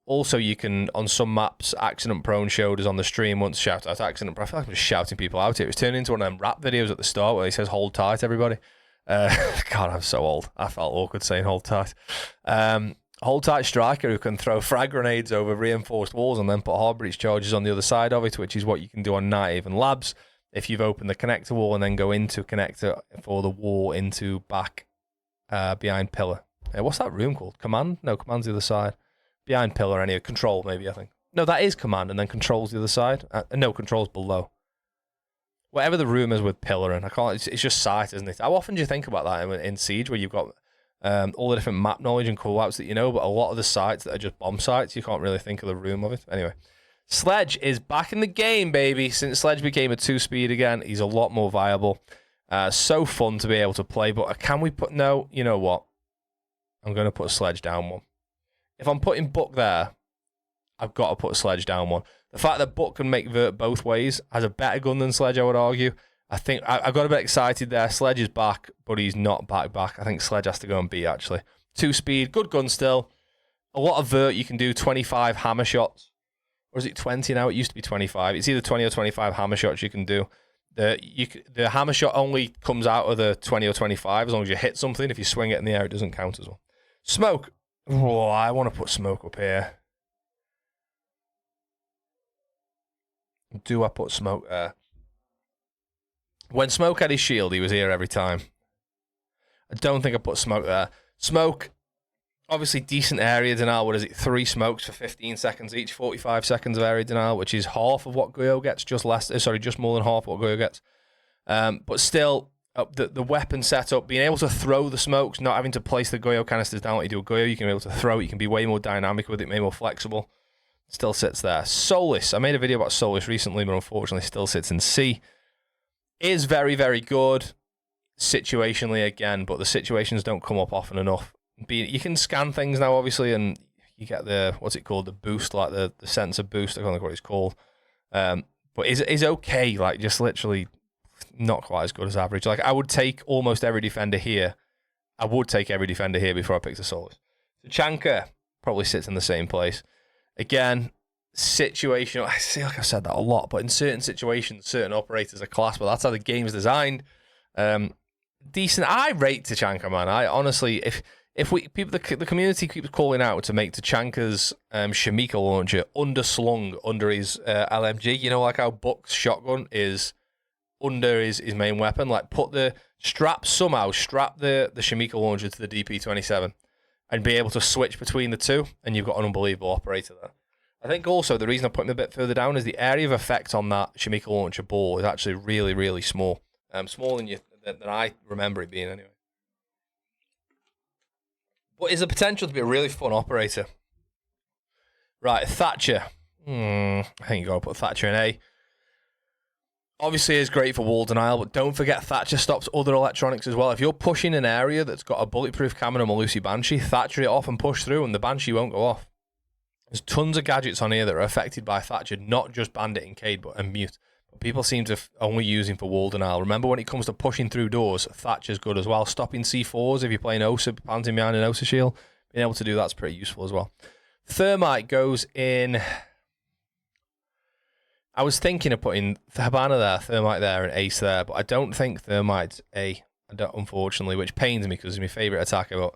Also, you can, on some maps, Accident Prone showed us on the stream once, shout out Accident Prone. I feel like I'm just shouting people out here. It was turning into one of them rap videos at the start where he says, hold tight, everybody. God, I'm so old. I felt awkward saying hold tight. Hold tight Striker who can throw frag grenades over reinforced walls and then put hard breach charges on the other side of it, which is what you can do on Night Even Labs if you've opened the connector wall and then go into connector for the wall into back behind pillar. What's that room called? Command? No, command's the other side. Behind pillar, anyway. Control, maybe, I think. No, that is command and then control's the other side. No, control's below. Whatever the room is with pillar, and I can't. It's just sight, isn't it? How often do you think about that in Siege, where you've got all the different map knowledge and callouts that you know, but a lot of the sites that are just bomb sites, you can't really think of the room of it. Anyway, Sledge is back in the game, baby. Since Sledge became a 2-speed again, he's a lot more viable. So fun to be able to play, but can we put... No, you know what? I'm going to put Sledge down 1. If I'm putting Buck there, I've got to put Sledge down 1. The fact that Buck can make vert both ways, has a better gun than Sledge, I would argue. I think I got a bit excited there. Sledge is back, but he's not back. I think Sledge has to go and B, actually. 2-speed, good gun still. A lot of vert you can do, 25 hammer shots. Or is it 20 now? It used to be 25. It's either 20 or 25 hammer shots you can do. The hammer shot only comes out of the 20 or 25 as long as you hit something. If you swing it in the air, it doesn't count as well. Smoke. Oh, I want to put Smoke up here. Do I put Smoke there? When Smoke had his shield, he was here every time. I don't think I put Smoke there. Smoke, obviously decent area denial. What is it? 3 smokes for 15 seconds each, 45 seconds of area denial, which is half of what Goyo gets, just more than half of what Goyo gets. But still, the weapon setup, being able to throw the smokes, not having to place the Goyo canisters down like you do with Goyo, you can be able to throw it, you can be way more dynamic with it, way more flexible. Still sits there. Solus, I made a video about Solus recently, but unfortunately still sits in C. Is very, very good situationally again, but the situations don't come up often enough. You can scan things now, obviously, and you get the, what's it called, the boost, like the sensor boost, I don't know what it's called. But is okay, like just literally not quite as good as average. Like I would take almost every defender here. I would take every defender here before I picked a Solus. So Chanka probably sits in the same place. Again, situational. I feel like I've said that a lot, but in certain situations, certain operators are class, but that's how the game's designed. decent. I rate Tachanka, man. I honestly, if we people the community keeps calling out to make Tachanka's Shamika launcher underslung under his LMG. You know, like how Buck's shotgun is under his main weapon. Like strap the Shamika launcher to the DP27 and be able to switch between the two, and you've got an unbelievable operator there. I think also the reason I put him a bit further down is the area of effect on that Shamika launcher ball is actually really, really small. Smaller than I remember it being anyway. But is the potential to be a really fun operator. Right, Thatcher. I think you got to put Thatcher in A. Obviously, it's great for wall denial, but don't forget Thatcher stops other electronics as well. If you're pushing an area that's got a bulletproof cannon and a Malusi Banshee, Thatcher it off and push through, and the Banshee won't go off. There's tons of gadgets on here that are affected by Thatcher, not just Bandit and Cade, but and Mute. But people seem to only use him for wall denial. Remember, when it comes to pushing through doors, Thatcher's good as well. Stopping C4s if you're playing Osa, planting behind an Osa shield, being able to do that's pretty useful as well. Thermite goes in. I was thinking of putting Habana there, Thermite there, and Ace there, but I don't think Thermite's A, unfortunately, which pains me because he's my favourite attacker, but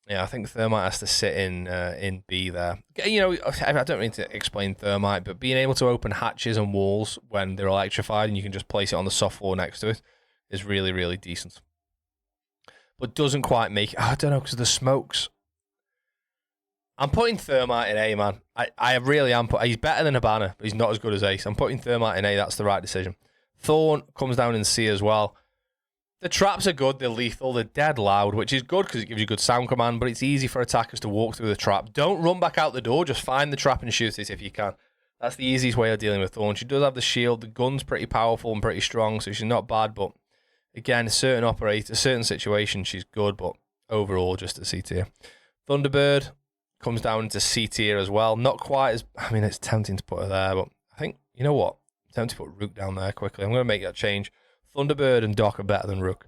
yeah, I think Thermite has to sit in B there. You know, I don't mean to explain Thermite, but being able to open hatches and walls when they're electrified and you can just place it on the soft floor next to it is really, really decent. But doesn't quite make it. I don't know, because of the smokes. I'm putting Thermite in A, man. I really am. He's better than Habana, but he's not as good as Ace. I'm putting Thermite in A. That's the right decision. Thorn comes down in C as well. The traps are good. They're lethal. They're dead loud, which is good because it gives you good sound command, but it's easy for attackers to walk through the trap. Don't run back out the door. Just find the trap and shoot it if you can. That's the easiest way of dealing with Thorn. She does have the shield. The gun's pretty powerful and pretty strong, so she's not bad, but again, certain situations, she's good, but overall, just a C tier. Thunderbird comes down into C tier as well. Not quite as... I mean, it's tempting to put her there, but I think... You know what? I'm tempted to put Rook down there quickly. I'm going to make that change. Thunderbird and Doc are better than Rook.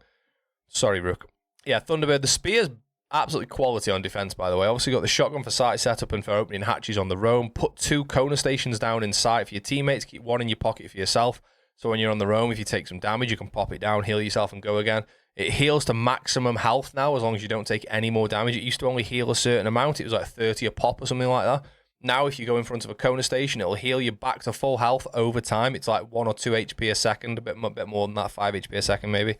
Sorry, Rook. Yeah, Thunderbird. The Spear's absolutely quality on defense, by the way. Obviously got the shotgun for sight setup and for opening hatches on the roam. Put 2 Kona stations down in sight for your teammates. Keep 1 in your pocket for yourself. So when you're on the roam, if you take some damage, you can pop it down, heal yourself, and go again. It heals to maximum health now, as long as you don't take any more damage. It used to only heal a certain amount. It was like 30 a pop or something like that. Now, if you go in front of a Kona station, it'll heal you back to full health over time. It's like 1 or 2 HP a second, a bit more than that, 5 HP a second maybe.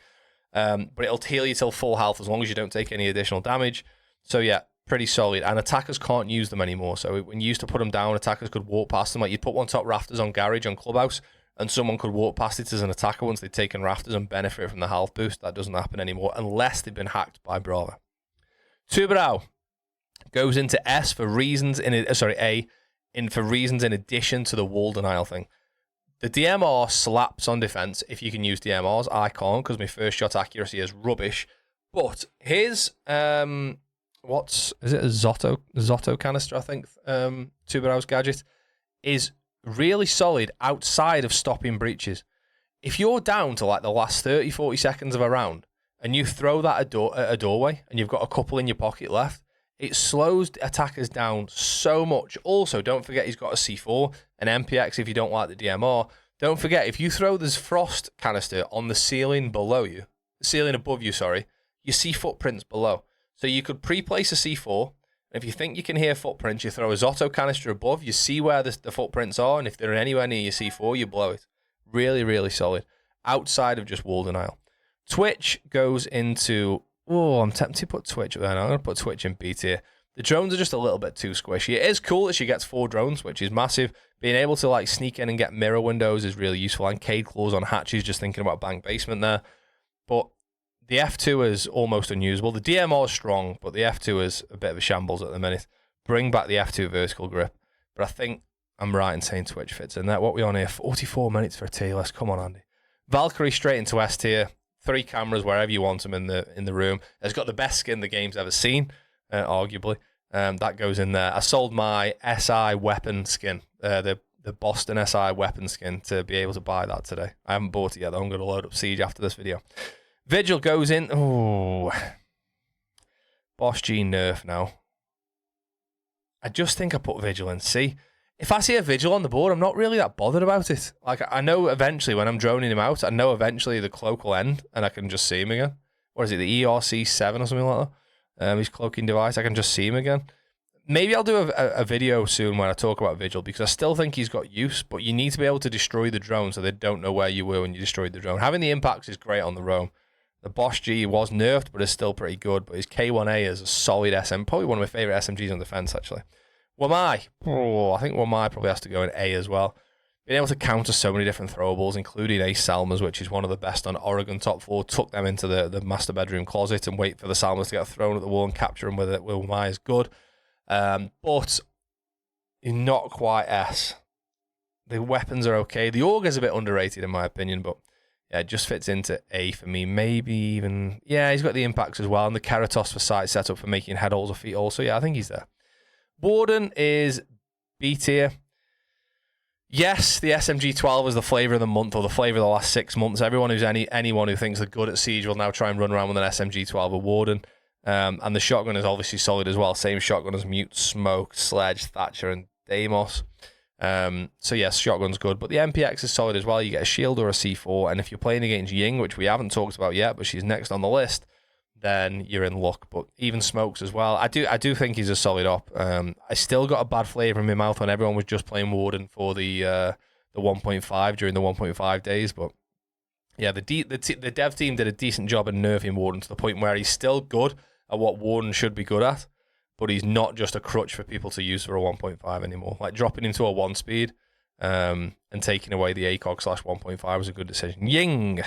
But it'll heal you till full health as long as you don't take any additional damage. So yeah, pretty solid. And attackers can't use them anymore. So when you used to put them down, attackers could walk past them. Like you'd put one top rafters on Garage on Clubhouse, and someone could walk past it as an attacker once they'd taken rafters and benefit from the health boost. That doesn't happen anymore unless they've been hacked by Brawler. Tubarão goes into S for reasons for reasons in addition to the wall denial thing. The DMR slaps on defense if you can use DMRs. I can't because my first shot accuracy is rubbish. But his is it a Zotto canister, I think, Tubarão's gadget is really solid outside of stopping breaches. If you're down to like the last 30-40 seconds of a round and you throw that at a doorway and you've got a couple in your pocket left, it slows attackers down so much. Also, don't forget he's got a C4, an MPX if you don't like the DMR. Don't forget, if you throw this frost canister on the ceiling above you, you see footprints below. So you could pre-place a C4, and if you think you can hear footprints, you throw a Zotto canister above, you see where the footprints are, and if they're anywhere near your C4, you blow it. Really, really solid. Outside of just wall denial. Twitch goes into... Oh, I'm tempted to put Twitch there now. I'm going to put Twitch in B tier. The drones are just a little bit too squishy. It is cool that she gets 4 drones, which is massive. Being able to like sneak in and get mirror windows is really useful. And Cade claws on hatches, just thinking about bank basement there. But the F2 is almost unusable. The DMR is strong, but the F2 is a bit of a shambles at the minute. Bring back the F2 vertical grip. But I think I'm right in saying Twitch fits in there. What are we on here? 44 minutes for a tier list. Come on, Andy. Valkyrie straight into S tier. 3 cameras wherever you want them in the room. It's got the best skin the game's ever seen, arguably. That goes in there. I sold my SI weapon skin, the Boston SI weapon skin, to be able to buy that today. I haven't bought it yet, though. I'm going to load up Siege after this video. Vigil goes in. Oh, Boss G nerf now. I just think I put Vigil in C. if I see a Vigil on the board, I'm not really that bothered about it. Like, I know eventually when I'm droning him out, I know eventually the cloak will end and I can just see him again. Or is it the ERC7 or something like that? His cloaking device, I can just see him again. Maybe I'll do a video soon when I talk about Vigil, because I still think he's got use, but you need to be able to destroy the drone so they don't know where you were when you destroyed the drone. Having the impacts is great on the roam. The Bosch G was nerfed, but is still pretty good. But his K1A is a solid SM, probably one of my favourite SMGs on defence, actually. Wamai. Oh, I think Wamai probably has to go in A as well. Being able to counter so many different throwables, including Ace Salmas, which is one of the best on Oregon top 4, took them into the master bedroom closet and wait for the Salmas to get thrown at the wall and capture them with it. Wamai is good. But not quite S. The weapons are okay. The Augur's a bit underrated in my opinion, but yeah, it just fits into A for me. Maybe even, yeah, he's got the impacts as well, and the Keratos for sight setup for making head holes or feet holes. So yeah, I think he's there. Warden is B tier. Yes, the SMG-12 is the flavour of the month, or the flavour of the last 6 months. Anyone who thinks they're good at Siege will now try and run around with an SMG-12 or Warden. And the shotgun is obviously solid as well. Same shotgun as Mute, Smoke, Sledge, Thatcher, and Deimos. So yes, shotgun's good, but the MPX is solid as well. You get a shield or a C4, and if you're playing against Ying, which we haven't talked about yet, but she's next on the list, then you're in luck. But even Smokes as well. I do think he's a solid op. I still got a bad flavour in my mouth when everyone was just playing Warden for the 1.5 during the 1.5 days, but yeah, the dev team did a decent job in nerfing Warden to the point where he's still good at what Warden should be good at, but he's not just a crutch for people to use for a 1.5 anymore. Like dropping him to a 1 speed and taking away the ACOG / 1.5 was a good decision. Ying.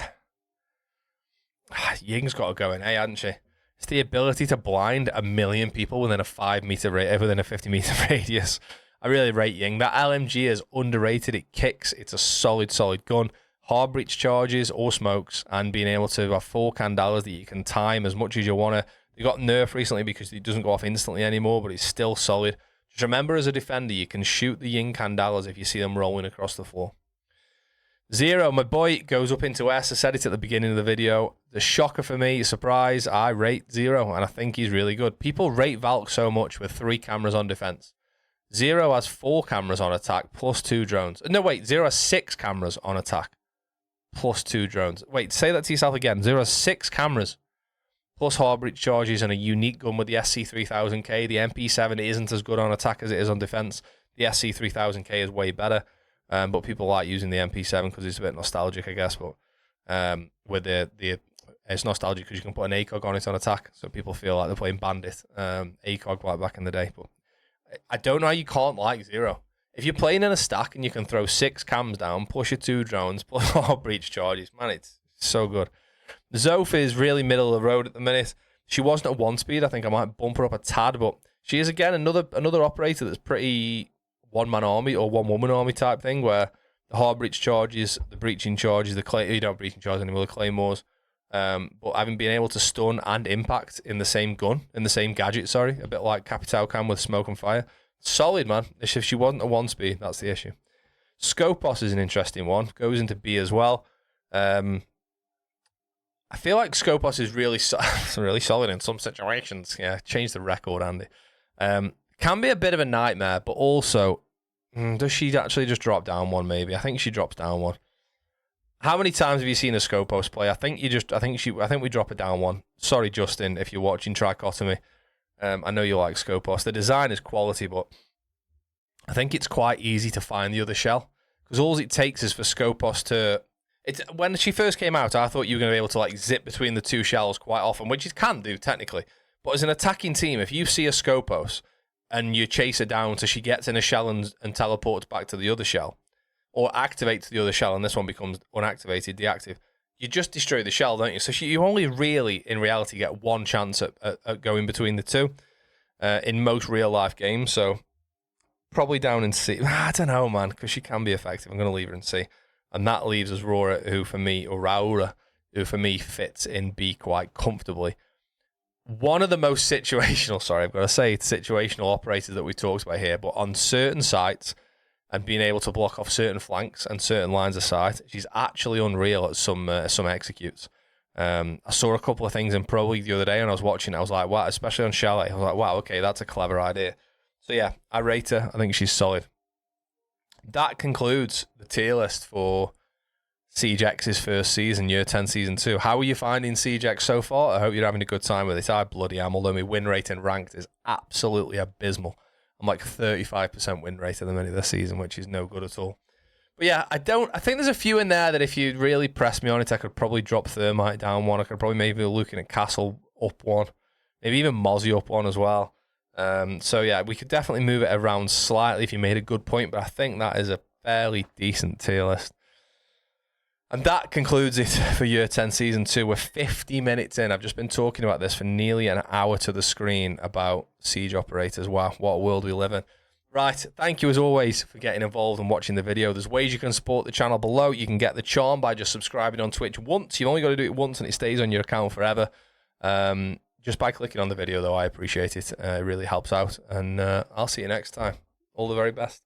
Ying's got to go in A, hasn't she? It's the ability to blind 1 million people within a 50 meter radius. I really rate Ying. That LMG is underrated. It kicks. It's a solid gun. Hard breach charges or smokes, and being able to have 4 candalas that you can time as much as you want to. They got nerfed recently because it doesn't go off instantly anymore, but it's still solid. Just remember, as a defender, you can shoot the Ying candalas if you see them rolling across the floor. Zero, my boy, goes up into S. I said it at the beginning of the video. The shocker for me, surprise, I rate Zero, and I think he's really good. People rate Valk so much with 3 cameras on defense. Zero has 4 cameras on attack plus 2 drones. No, wait, Zero has 6 cameras on attack plus 2 drones. Wait, say that to yourself again. Zero has 6 cameras plus hard breach charges and a unique gun with the SC3000K. The MP7 isn't as good on attack as it is on defense. The SC3000K is way better, but people like using the MP7 because it's a bit nostalgic, I guess. But with it's nostalgic because you can put an ACOG on it on attack, so people feel like they're playing Bandit, ACOG like back in the day. But I don't know how you can't like Zero. If you're playing in a stack and you can throw 6 cams down, push your 2 drones, plus hard breach charges, man, it's so good. Zoph is really middle of the road at the minute. She wasn't at 1 speed. I think I might bump her up a tad, but she is again another operator that's pretty one-man army or one-woman army type thing, where the hard breach charges, the breaching charges, you don't breaching charges anymore, the claymores, but having been able to stun and impact in the same gun, in the same gadget, sorry, a bit like Capital can with smoke and fire. Solid, man. If she wasn't at 1 speed, that's the issue. Skopos is an interesting one. Goes into B as well. I feel like Skopos is really really solid in some situations. Yeah, change the record, Andy. Can be a bit of a nightmare, but also, does she actually just drop down 1? Maybe I think she drops down 1. How many times have you seen a Skopos play? I think we drop it down 1. Sorry, Justin, if you're watching Trichotomy. I know you like Skopos. The design is quality, but I think it's quite easy to find the other shell because all it takes is for Skopos to. When she first came out, I thought you were going to be able to like zip between the 2 shells quite often, which you can do technically. But as an attacking team, if you see a Skopos and you chase her down so she gets in a shell and teleports back to the other shell, or activates the other shell and this one becomes unactivated, deactive, you just destroy the shell, don't you? So you only really, in reality, get 1 chance at going between the 2 in most real-life games. So probably down in C. I don't know, man, because she can be effective. I'm going to leave her in C. And that leaves us Raura, who for me fits in B quite comfortably. One of the most situational, I've got to say, situational operators that we talked about here, but on certain sites and being able to block off certain flanks and certain lines of sight, she's actually unreal at some executes. I saw a couple of things in Pro League the other day, and I was watching it. I was like, wow, especially on Chalet. I was like, wow, okay, that's a clever idea. So yeah, I rate her. I think she's solid. that concludes the tier list for Siege X's first season, Year 10 Season 2. How are you finding Siege X so far? I hope you're having a good time with it. I bloody am, although my win rate in ranked is absolutely abysmal. I'm like 35% win rate at the minute this season, which is no good at all. But yeah, I think there's a few in there that if you really press me on it, I could probably drop Thermite down one. I could probably maybe be looking at Castle up one. Maybe even Mozzie up one as well. So yeah, we could definitely move it around slightly if you made a good point, but I think that is a fairly decent tier list. And that concludes it for Year 10 Season 2. We're 50 minutes in. I've just been talking about this for nearly an hour to the screen about Siege Operators. Wow, what a world we live in. Right, thank you as always for getting involved and watching the video. There's ways you can support the channel below. You can get the charm by just subscribing on Twitch once. You've only got to do it once and it stays on your account forever. Just by clicking on the video, though, I appreciate it. It really helps out. And I'll see you next time. All the very best.